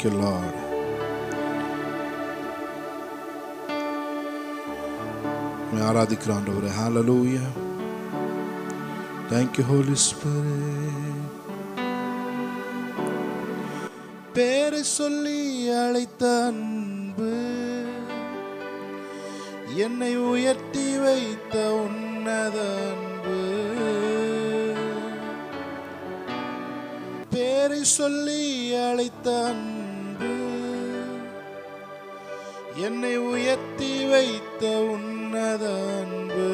Thank you, Lord. ஆராதிக்கிறோம் ஆண்டவரே. Hallelujah. Thank you, Holy Spirit. பேரை சொல்லி அழைத்த அன்பு, என்னை உயர்த்தி வைத்த உன்னத அன்பு. பேரை சொல்லி அழைத்த அன்பு, என்னை உயர்த்தி வைத்த உன்னத அன்பு.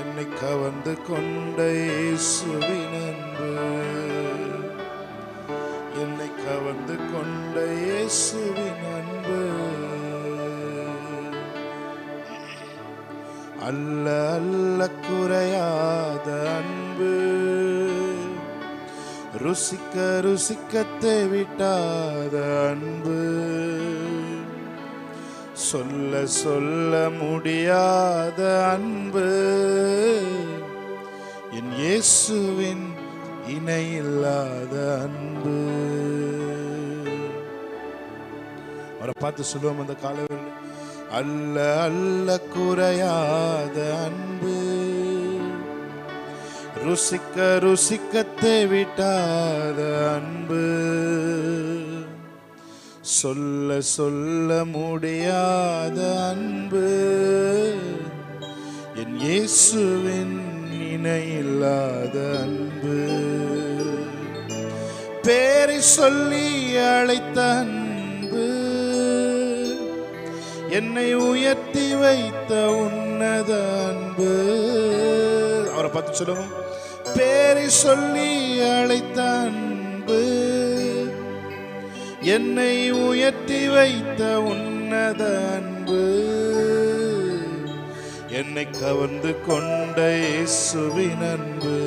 என்னை கவர்ந்து கொண்ட இயேசுவின் அன்பு, என்னை கவர்ந்து கொண்ட இயேசுவின் அன்பு. அல்ல அல்ல குறையாத அன்பு, ருசிக்க ருசிக்க தேவிட்டாத அன்பு. சொல்ல சொல்ல முடியாத அன்பு, என் இயேசுவின் இணையில்லாத அன்பு. அவரை பார்த்து சொல்லுவோம் அந்த காலவெளியில், அல்ல அல்ல குறையாத அன்பு, ருசிக்க ருசிக்க தேவிட்டாத அன்பு. சொல்ல சொல்ல முடியாத அன்பு, என் இயேசுவின் இணையில்லாத அன்பு. பேரை சொல்லி அழைத்த அன்பு, என்னை உயர்த்தி வைத்த உன்னத அன்பு. அவரை பார்த்து சொல்லுவோம், பேரை சொல்லி அழைத்த அன்பு, என்னை உயர்த்தி வைத்த உன்னத அன்பு. என்னை கவர்ந்து கொண்ட இயேசுவின் அன்பு,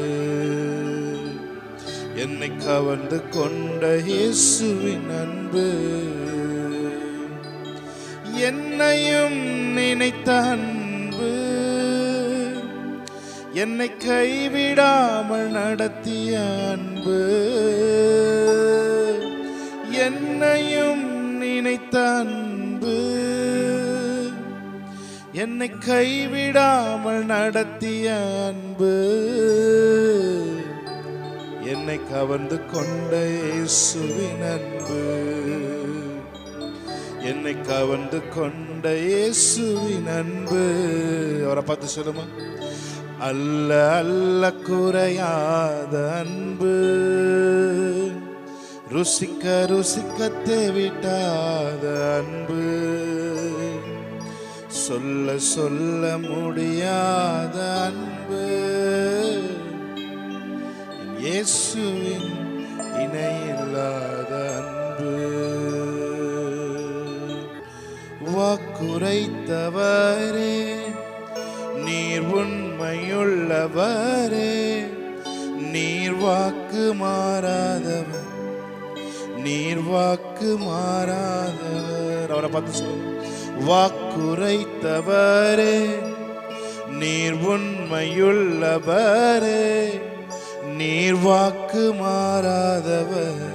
என்னை கவர்ந்து கொண்ட இயேசுவின் அன்பு. என்னையும் நினைத்த அன்பு, என்னை கைவிடாமல் நடத்திய அன்பு. என்னையும் நினைத்த அன்பு, என்னை கைவிடாமல் நடத்திய அன்பு. என்னை கவர்ந்து கொண்ட இயேசுவின் அன்பு, என்னை கவர்ந்து கொண்ட இயேசுவின் அன்பு. அவரை பார்த்து சொல்லுமா, அல்ல அல்ல குறையாத அன்பு, ருசிக்க ருசிக்க தேவிட்டாத அன்பு. சொல்ல சொல்ல முடியாத அன்பு, இயேசுவின் இணையில்லாத அன்பு. வாக்குரைத்தவரே, நீர் உண்மையுள்ளவரே, நீர் வாக்கு மாறாதவர், நீர் வாக்கு மாறாதவர். அவரை பார்த்து சொல்லுங்க, வாக்குரைத்தவரே, நீர் உண்மையுள்ளவரே, நீர் வாக்கு மாறாதவர்,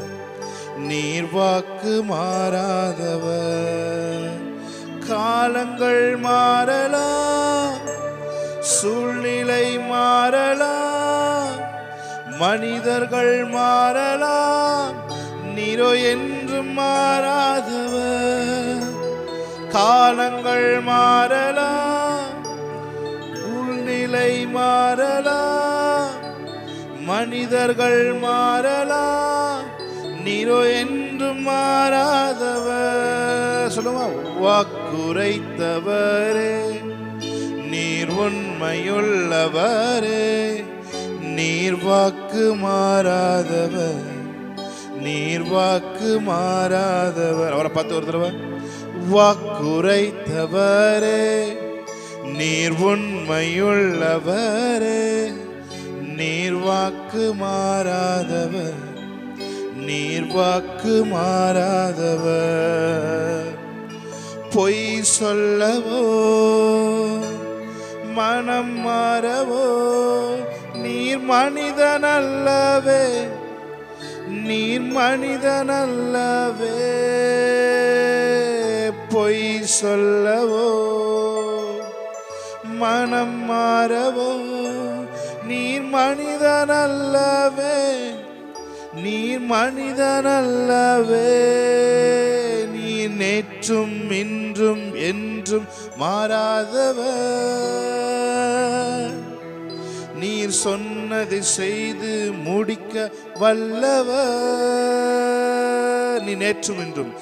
நீர் வாக்கு மாறாதவர். காலங்கள் மாறலாம், சூழ்நிலை மாறலாம், மனிதர்கள் மாறலாம், நீரோ என்றும் மாறாதவர். காலங்கள் மாறலாம், சூழ்நிலை மாறலாம், மனிதர்கள் மாறலாம், நீரோ என்றும் மாறாதவர். சொல்லுமா, வாக்குரைத்தவரே, நீர் உண்மையுள்ளவரே, நீர் வாக்கு மாறாதவர், நீர் வாக்கு மாறாதவர். அவரை பார்த்து ஒரு தடவை, வாக்குரைத்தவரே, நீர் உண்மையுள்ளவரே, நீர் வாக்கு மாறாதவர், நீர் வாக்கு மாறாதவர். பொய் சொல்லவோ மனம் மாறவோ நீர் மனிதன் அல்லவே, நீர் மனிதனல்லவே, பொய் சொல்லவோ மனம் மாறவோ. நீர் மனிதனல்லவே, நீர் மனிதனல்லவே. நீர் நேற்றும் இன்றும் என்றும் மாறாதவர். நீர் சொன்னதை செய்து முடிக்க வல்லவர். நீ நேற்றும் இன்றும்,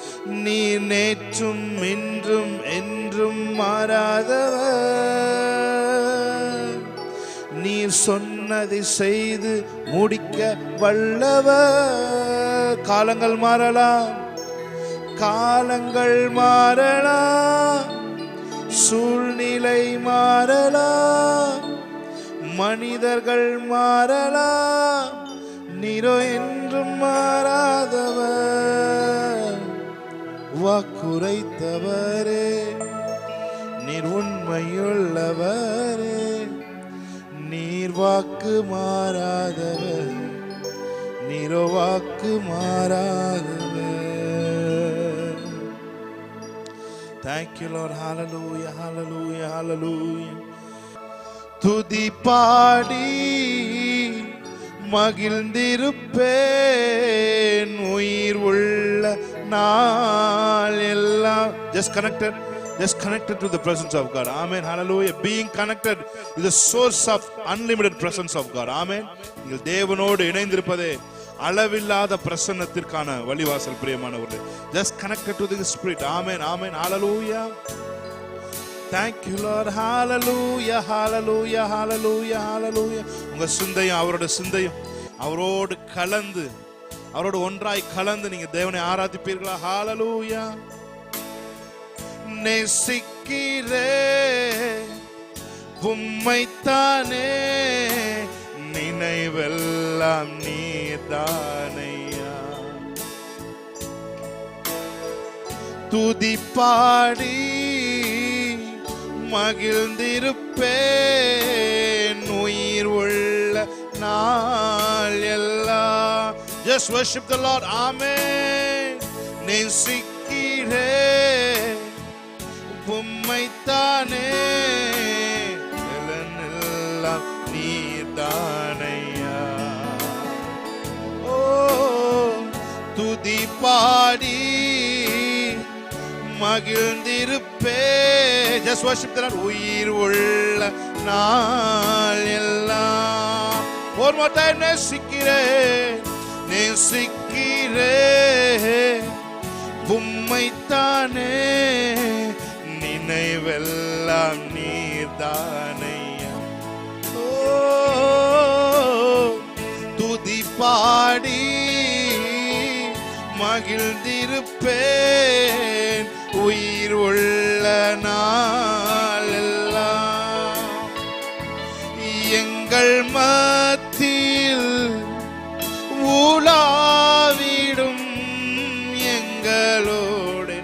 நீ நேற்றும் இன்றும் என்றும் மாறாதவர். நீர் சொன்னதை செய்து முடிக்க வல்லவர். காலங்கள் மாறலாம், காலங்கள் மாறலாம், சூழ்நிலை மாறலாம், மனிதர்கள் மாறலாம், நீரோ என்றும் மாறாதவர். வாக்குரைத்தவரே, நீர் உண்மையுள்ளவரே, நீர் வாக்கு மாறாதவர், நீரோ வாக்கு மாறாதவர். Thank you Lord. Hallelujah, hallelujah, hallelujah. துதி பாடி மகிழ்ந்திருப்பேன் உயிர் உள்ள நாள் எல்லாம். Just connected to the presence of God. Amen. Hallelujah. Being connected with the source of unlimited presence of God. Amen. நீங்கள் தேவனோடு இணைந்திருப்பதே அளவில்லாத பிரசன்னத்திற்கான வழிவாசல். பிரியமானவர்களே, just connected to the Spirit. Amen. Amen. Hallelujah. Thank you Lord. Hallelujah, hallelujah, hallelujah, hallelujah. உங்க சிந்தையும் அவரோட சிந்தையும் அவரோடு கலந்து, அவரோடு ஒன்றாய் கலந்து நீங்க தேவனை ஆராதிப்பீர்களா? Hallelujah. நேசிக்கிறே உம்மைத்தானே, நினைவெல்லாம் நீதானையா. துதி பாடி மகிழ்ந்திருப்பேன் உயிர் உள்ள நாள் எல்லாம். Just worship the Lord. Amen. நேசிக்கிறே உம்மைத்தானே, எல்லாம் நீதானையா. ஓ துதி பாடி மகிழ்ந்திருப்பே. Just worship the Lord. உயிர் உள்ள நாள் எல்லாம். One more time. நேசிக்கிறேன், நேசிக்கிறேன் உம்மைத்தானே, நினைவெல்லாம் நீர்தானையா. ஓ துதி பாடி மகிழ்ந்திருப்பேன் உயிர் உள்ள நாள் எல்லாம். எங்கள் மத்தியில் உலாவிடும் எங்களோடு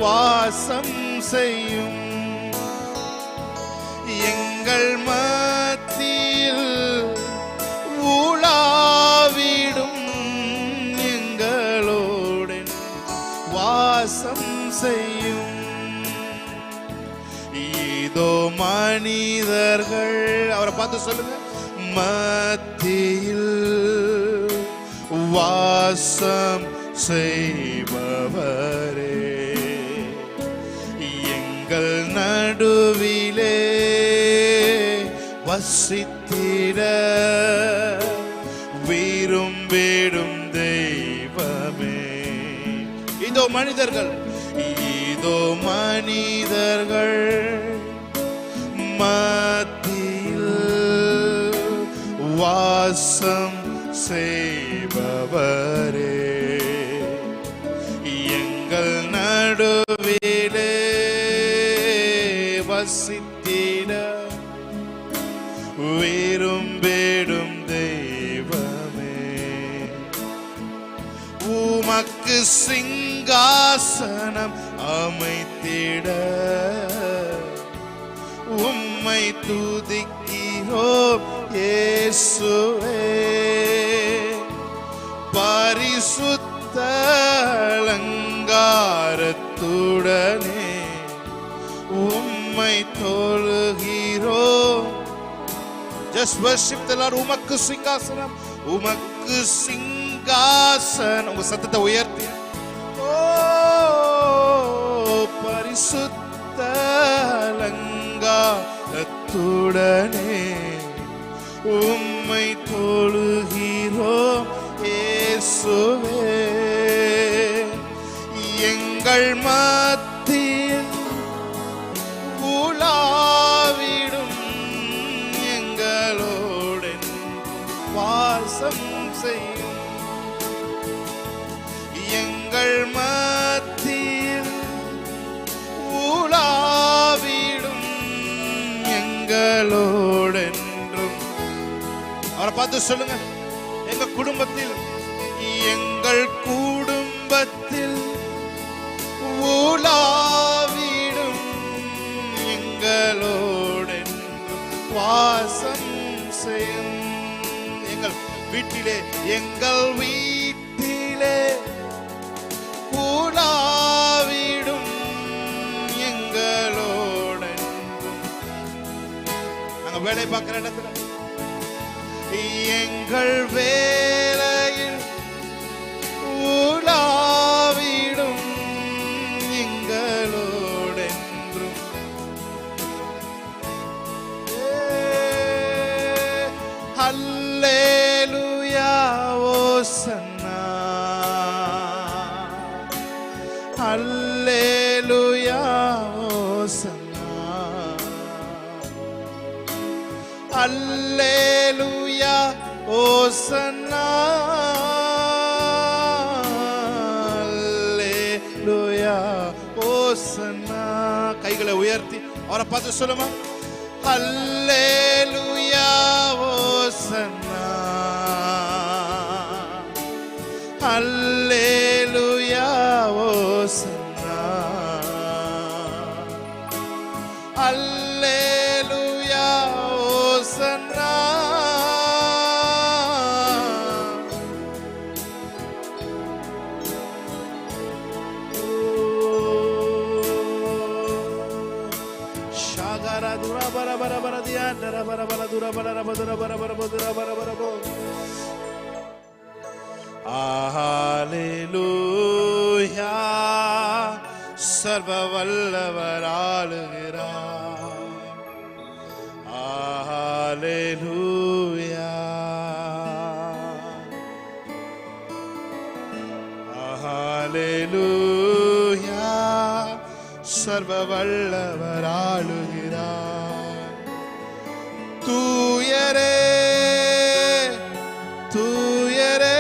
வாசம் செய்யும். எங்கள் மத்தியில் உலாவிடும் எங்களோடு வாசம் செய்யும். இதோ மனிதர்கள், அவரை பார்த்து சொல்லுங்க, மத்தியில் வாசம் செய்பவரே, எங்கள் நடுவிலே வசித்திட விரும்பிடும் தெய்வமே. இதோ மனிதர்கள், இதோ மனிதர்கள் மத்தியில் வாசம் செய்பவரே, எங்கள் நடுவிலே வசித்திட விரும்பிடும் தெய்வமே. உமக்கு சிங்காசனம் அமைத்திட உம்மை துதிக்கிறோம் இயேசுவே. பரிசுத்த அலங்காரத்துடனே உம்மை தொழுகிறோம். Just worship the Lord. உமக்கு சிங்காசனம், உமக்கு சிங்காசனம். உங்க சத்தத்தை உயர்த்தி, ஓ பரிசுத்த அலங்காரத்துடனே உம்மை தொழுகிறோம் இயேசுவே. எங்கள் மத்தியில் உலாவிடும் எங்களோடு வாசம் செய்யும். எங்கள் மத்தியில் உலாவிடும் எங்களோடு. அவரை பார்த்து சொல்லுங்க, எங்க குடும்பத்தில், எங்கள் குடும்பத்தில் உலாவிடும் எங்களோடு வாசம் செய்யும். எங்கள் வீட்டிலே, எங்கள் வீட்டிலே உலாவிடும் எங்களோடு. நாங்க வேலை பார்க்கிற இடத்துல, எங்கள் வேலையில் உலாவிடும் எங்களோடு என்றும். ஹல்லேலூயா ஓசன்னா, ஹல்லேலூயா ஓசன்னா, ஹல்லேலூயா ஓசன்னா, ஹல்லேலூயா ஓசன்னா. கைகளை உயர்த்தி அவரை பார்த்து சொல்லுமா, ஹல்லேலூயா ஓசன்னா, ஹல்லேலூயா ஓசன்னா, ஹல்லேலூயா ஓசன்னா. ஹல்லேலூயா, சர்வ வல்லவர் ஆளுகிறார். ஹல்லேலூயா, ஹல்லேலூயா, சர்வ வல்லவர் ஆளுகிறார். தூயரே தூயரே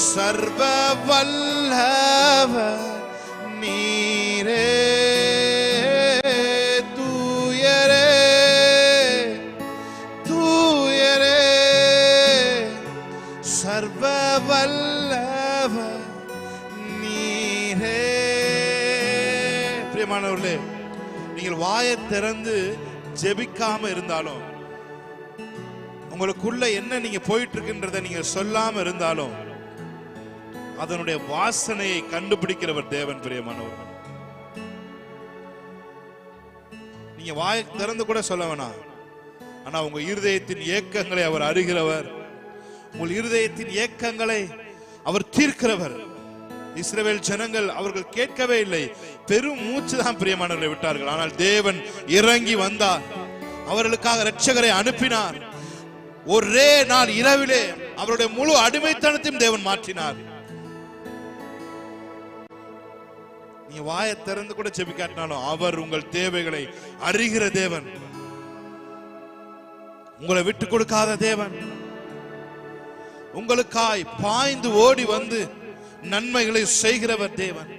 சர்வ வல்லவர் நீரே. தூயரே தூயரே சர்வ வல்லவர் நீரே. பிரியமானவர்களே, நீங்கள் வாயை திறந்து ஜெபிக்காம இருந்தாலும், உங்களுக்குள்ள என்ன நீங்க போயிட்டு இருக்குன்றத நீங்க சொல்லாம இருந்தாலும், அதனுடைய வாசனையை கண்டுபிடிக்கிறவர் தேவன். பிரியமானவர், நீங்க வாயை திறந்து கூட சொல்ல வேணாம், ஆனா உங்க இருதயத்தின் ஏக்கங்களை அவர் அறிகிறவர். உங்கள் இருதயத்தின் ஏக்கங்களை அவர் தீர்க்கிறவர். இஸ்ரவேல் ஜனங்கள் அவர்கள் கேட்கவே இல்லை, பெரும் மூச்சு தான் பிரியமானவர்களை விட்டார்கள். ஆனால் தேவன் இறங்கி வந்தார், அவர்களுக்காக இரட்சகரை அனுப்பினார். ஒரே நாள் இரவிலே அவருடைய முழு அடிமைத்தனத்தையும் தேவன் மாற்றினார். நீ வாயை திறந்து கூட ஜெபிக்காட்டினாலும் அவர் உங்கள் தேவைகளை அறிகிற தேவன், உங்களை விட்டு கொடுக்காத தேவன், உங்களுக்காய் பாய்ந்து ஓடி வந்து நன்மைகளை செய்கிறவர் தேவன்.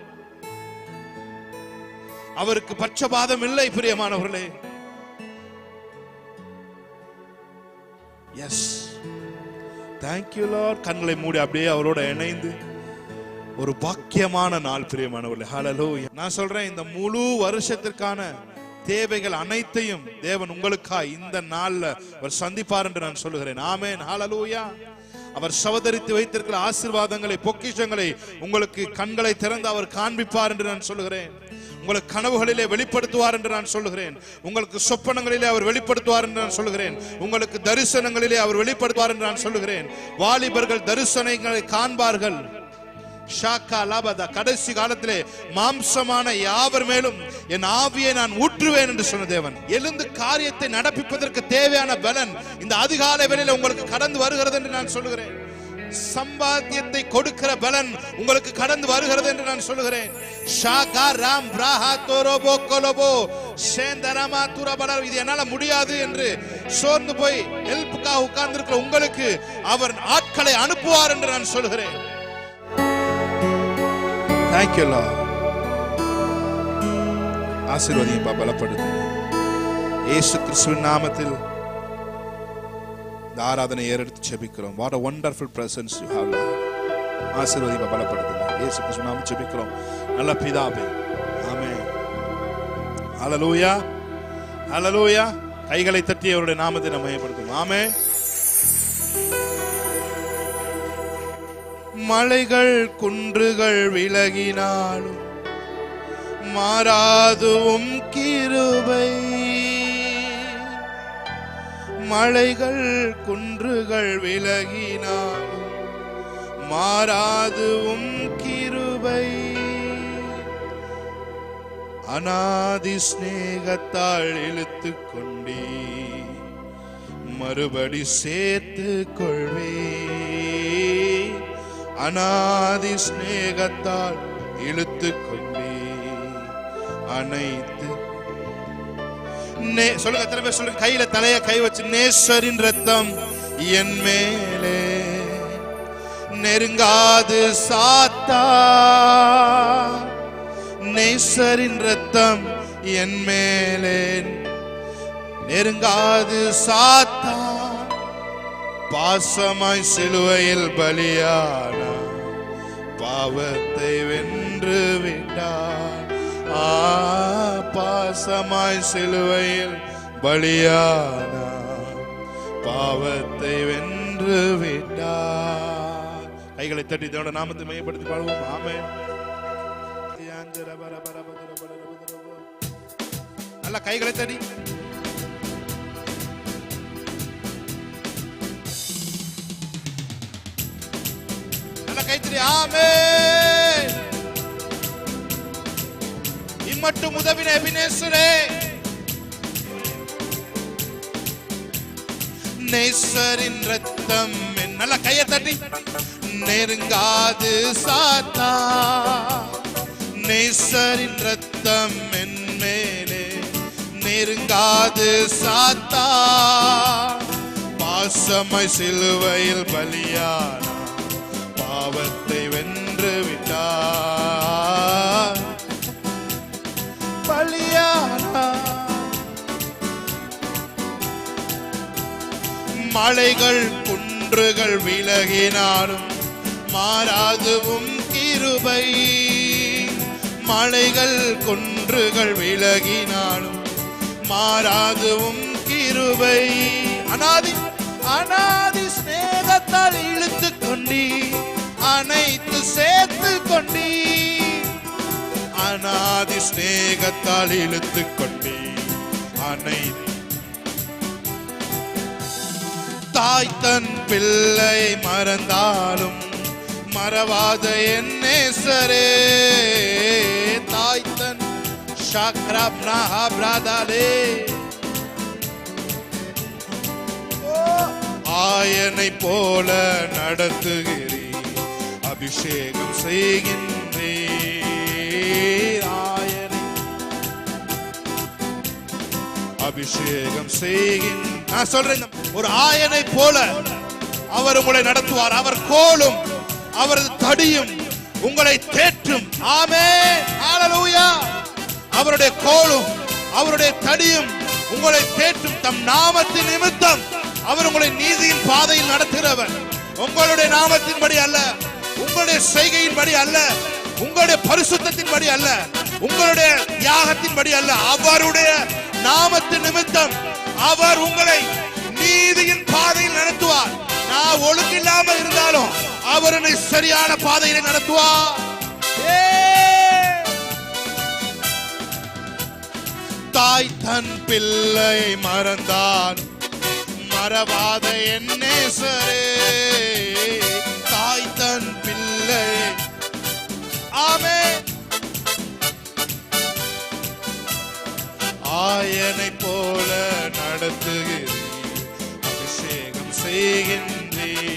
அவருக்கு பட்சபாதம் இல்லை. பிரியமானவர்களே, எஸ், தேங்க்யூ லார்ட். கண்களை மூடி அப்படியே அவரோட இணைந்து ஒரு பாக்கியமான நாள் பிரியமானவர்களே. ஹல்லேலூயா. நான் சொல்றேன், இந்த முழு வருஷத்திற்கான தேவைகள் அனைத்தையும் தேவன் உங்களுக்காய் இந்த நாள்ல அவர் சந்திப்பார் என்று நான் சொல்லுகிறேன். ஆமென். ஹல்லேலூயா. அவர் சவதரித்து வைத்திருக்கிற ஆசீர்வாதங்களை, பொக்கிஷங்களை உங்களுக்கு கண்களை திறந்து அவர் காண்பிப்பார் என்று நான் சொல்லுகிறேன். உங்களுக்கு கனவுகளிலே வெளிப்படுத்துவார் என்று நான் சொல்லுகிறேன். உங்களுக்கு சொப்பனங்களிலே அவர் வெளிப்படுத்துவார் என்று நான் சொல்லுகிறேன். உங்களுக்கு தரிசனங்களிலே அவர் வெளிப்படுத்துவார் என்று நான் சொல்லுகிறேன். வாலிபர்கள் தரிசனங்களை காண்பார்கள். கடைசி காலத்திலே மாம்சமான யாவர் மேலும் என் ஆவியை நான் ஊற்றுவேன் என்று சொன்ன தேவன். எழுந்து காரியத்தை நடப்பிப்பதற்கு தேவையான பலன் இந்த அதிகாலை வேளையிலே உங்களுக்கு கடந்து வருகிறது என்று நான் சொல்லுகிறேன். சம்பாத்தியத்தை கொடுக்கிற பலன் உங்களுக்கு கடந்து வருகிறது என்று நான் சொல்லுகிறேன். இது என்னால முடியாது என்று சோர்ந்து போய் ஹெல்ப்புக்காக உட்கார்ந்து இருக்கிற உங்களுக்கு அவர் ஆட்களை அனுப்புவார் என்று நான் சொல்லுகிறேன். Thank you, Lord. ஆசீர்வதியும் பலப்படுத்து. இயேசு கிறிஸ்துவின் நாமத்தில் இந்த ஆராதனை ஏறெடுத்து ஜெபிக்கிறோம். What a wonderful presence you have, Lord. ஆசீர்வதியும் பலப்படுத்துங்க. இயேசு கிறிஸ்துவின் நாமத்தில் ஜெபிக்கிறோம் நல்ல பிதாவே. ஆமென். ஹல்லேலூயா, ஹல்லேலூயா. கைகளை தட்டி அவருடைய நாமத்தை நாம் மகிமைப்படுத்துவோம். ஆமென். மலைகள் குன்றுகள் விலகினாலும் மாறாதுவும் கிருபை. மலைகள் குன்றுகள் விலகினாலும் மாறாதுவும் கிருபை. அநாதி ஸ்நேகத்தால் இழுத்து கொண்டே மறுபடி சேர்த்து கொள்வே. அநாதி ஸ்நேகத்தால் இழுத்து கொண்டே அனைத்து சொல்லுங்க, எத்தனை பேர் சொல்லுங்க, கையில தலைய கை வச்சு, நேசரின் ரத்தம் என் மேலே நெருங்காது சாத்தா. நேசரின் ரத்தம் என் மேலே நெருங்காது சாத்தா. பாசமாய் சிலுவையில் பலியான பாவத்தை வென்று விட்டார். பாசமாய் சிலுவையில் பலியான பாவத்தை வென்று விட்டார். கைகளை தட்டி தேவனுடைய நாமத்தை மையப்படுத்தி பாடுவோம். ஆமென். நல்ல கைகளை தட்டி கைத்தறி. ஆமென். இம்மட்டும் உதவின எபினேசரே, நேசரின் ரத்தம் நல்ல கையை தட்டி நெருங்காது சாத்தா. நேசரின் ரத்தம் என் மேலே நெருங்காது சாத்தா. பாசமாய் சிலுவையில் பலியான பாவத்தை வென்று விட்டார். பலியானார். மலைகள் குன்றுகள் விலகினாலும் மாறாதுவும் கிருபை. மலைகள் குன்றுகள் விலகினாலும் மாறாதுவும் கிருபை. அநாதி அநாதி ஸ்நேகத்தால் இழுத்து கொண்டீ அனைத்து சேர்த்து கொண்டீ. அநாதி ஸ்நேகத்தால் இழுத்து கொண்டீ அனைத்து. தாய் தன் பிள்ளை மறந்தாலும் மறவாத என் நேசரே. தாய் தன் ஷாக்ராப்னாஹாப்ராதாலே ஆயனை போல நடத்துகிறீர், அபிஷேகம் செய்கின்றீர். ஆயனை அபிஷேகம் செய்கின்ற நான் சொல்றேன், ஒரு ஆயனை போல அவர் உங்களை நடத்துவார். அவர் கோலும் அவரது தடியும் உங்களை தேற்றும். ஆமென். ஹல்லேலூயா. அவருடைய கோலும் அவருடைய தடியும் உங்களை தேற்றும். தம் நாமத்தின் நிமித்தம் அவர் உங்களை நீதியின் பாதையில் நடத்துகிறவர். உங்களுடைய நாமத்தின்படி அல்ல, உங்களுடைய செய்கையின்படி அல்ல, உங்களுடைய பரிசுத்தத்தின்படி அல்ல, உங்களுடைய தியாகத்தின்படி அல்ல. அவருடைய நாமத்தின் நிமித்தம் அவர் உங்களை நீதியின் பாதையில் நடத்துவார். நான் ஒழுங்கில்லாம இருந்தாலும் அவர் என்னை சரியான பாதையில நடத்துவார். தாய் தன் பிள்ளை மறந்தான் மறவாத என் நேசரே. தாய் தன் பிள்ளை ஆமென். ஆயனை போல நடத்துகிறீர், அபிஷேகம் செய்கின்றீர்.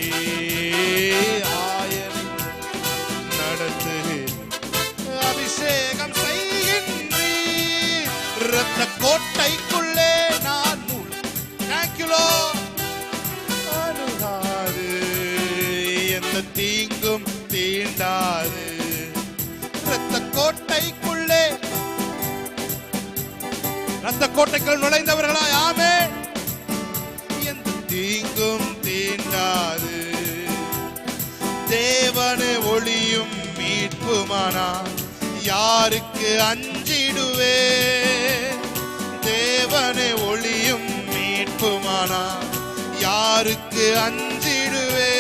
ஆயனை நடத்துகிறீர், அபிஷேகம் செய்கின்றீர். இரத்த கோட்டைக்குள்ளே நான் அணுகாது, எந்த தீங்கும் தீண்டாது. இரத்த கோட்டைக்குள்ளே, இரத்த கோட்டைக்குள் நுழைந்தவர்களாய் ஆமென். எந்த தீங்கும் தீண்டாது. தேவனே ஒளியும் மீட்புமானா யாருக்கு அஞ்சிடுவே. தேவனே ஒளியும் மீட்புமானா யாருக்கு அஞ்சிடுவே.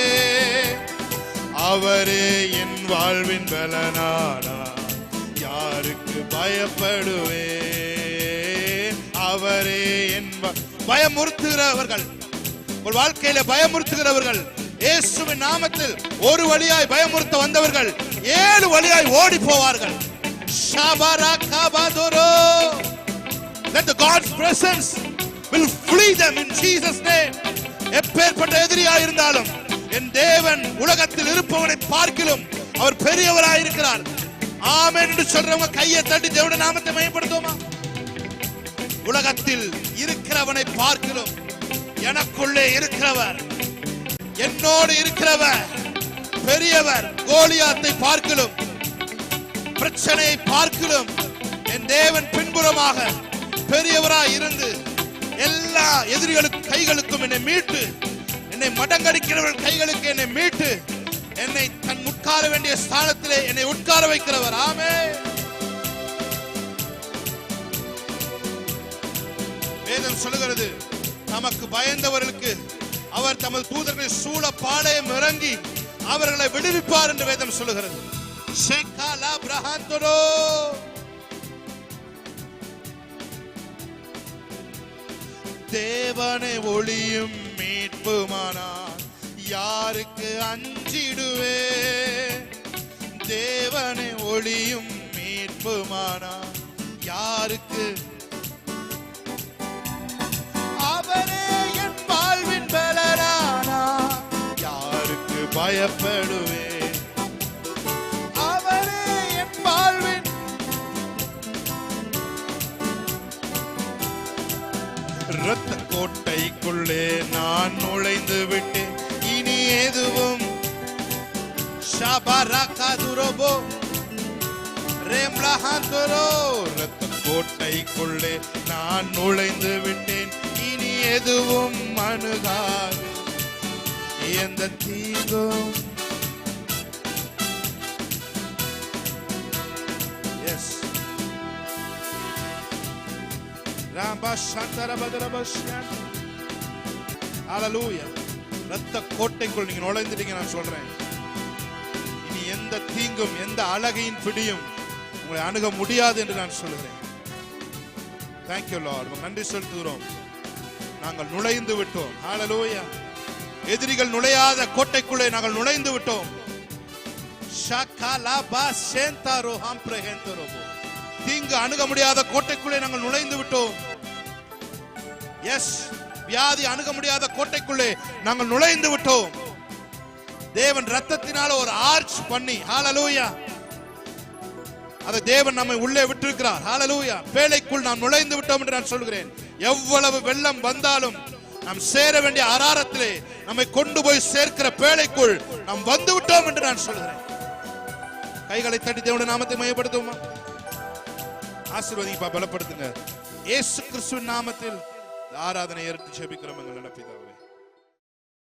அவரே என் வாழ்வின் பலனானா யாருக்கு பயப்படுவே. அவரே என் பயமுறுத்துகிறவர்கள், ஒரு வாழ்க்கையில பயமுறுத்துகிறவர்கள், இயேசுவின் நாமத்தில் ஒரு வழியாய் பயமுறுத்த வந்தவர்கள் 7 வழியாய் ஓடி போவார்கள். Let the God's presence will flee them in Jesus name. எப்பேற்பட்ட எதிரியாய் இருந்தாலும் என் தேவன் உலகத்தில் இருப்பவனை பார்க்கிலும் அவர் பெரியவராய் இருக்கிறார். ஆமென் என்று சொல்றவங்க கையை தட்டி தேவனுடைய நாமத்தை மகிமைப்படுத்துவோமா? உலகத்தில் இருக்கிறவனை பார்க்கிலும் எனக்குள்ளே இருக்கிறவர், என்னோடு இருக்கிறவர் பெரியவர். கோலியாத்தை பார்க்கிலும், பிரச்சனையை பார்க்கிலும் என் தேவன் பின்புறமாக பெரியவராய் இருந்து எல்லா எதிரிகளுக்கு கைகளுக்கும் என்னை மீட்டு, என்னை மடங்கடிக்கிறவர்கள் கைகளுக்கு என்னை மீட்டு, என்னை தன் உட்கார வேண்டிய ஸ்தானத்திலே என்னை உட்கார வைக்கிறவர். ஆமென். வேதம் சொல்லுகிறது, நமக்கு பயந்தவர்களுக்கு அவர் தமது தூதர்களை சூழ பாளையம் இறங்கி அவர்களை விடுவிப்பார் என்று வேதம் சொல்லுகிறது. தேவனை ஒளியும் மீட்புமானா யாருக்கு அஞ்சிடுவே. தேவனை ஒளியும் மீட்புமானா யாருக்கு. அவரே என் வாழ்வின் பலனானா யாருக்கு பயப்படுவே. அவரே என் வாழ்வின் இரத்த கோட்டைக்குள்ளே நான் நுழைந்து விட்டேன், இனி எதுவும் இரத்த கோட்டைக்குள்ளே நான் நுழைந்து விட்டேன், இனி எதுவும் அணுகாது. எந்த தீங்கும் இரத்த கோட்டைக்குள் நீங்க நுழைந்துட்டீங்க. நான் சொல்றேன், இனி எந்த தீங்கும் எந்த அழகையின் பிடியும் உங்களை அணுக முடியாது என்று நான் சொல்லுகிறேன். Thank you Lord. நன்றி செலுத்துகிறோம். நாங்கள் நுழைந்து விட்டோம். ஹல்லேலூயா. எதிரிகள் நுழையாத கோட்டைக்குள்ளே நாங்கள் நுழைந்து விட்டோம். தீங்கு அணுக முடியாத கோட்டைக்குள்ளே நாங்கள் நுழைந்து விட்டோம். எஸ், வியாதி அணுக முடியாத கோட்டைக்குள்ளே நாங்கள் நுழைந்து விட்டோம். தேவன் ரத்தத்தினால ஒரு ஆர்ச் பண்ணி, ஹல்லேலூயா, அதை தேவன் நம்மை உள்ளே விட்டிருக்கிறார். ஹல்லேலூயா. பேழைக்குள் நாம் நுழைந்து விட்டோம் என்று நான் சொல்கிறேன். எவ்வளவு வெள்ளம் வந்தாலும் நாம் சேர வேண்டிய ஆராரத்திலே நம்மை கொண்டு போய் சேர்க்கிற பேழைக்குள் நாம் வந்து விட்டோம் என்று நான் சொல்கிறேன். கைகளை தட்டி தேவனுடைய நாமத்தை மகிமைப்படுத்துவோமா? ஆசீர்வதிப்பா, பலப்படுத்துங்க. இயேசு கிறிஸ்துவின் நாமத்தில் ஆராதனை ஏற்று ஜெபிக்கிறோம் எங்கள் நல்ல பிதாவே.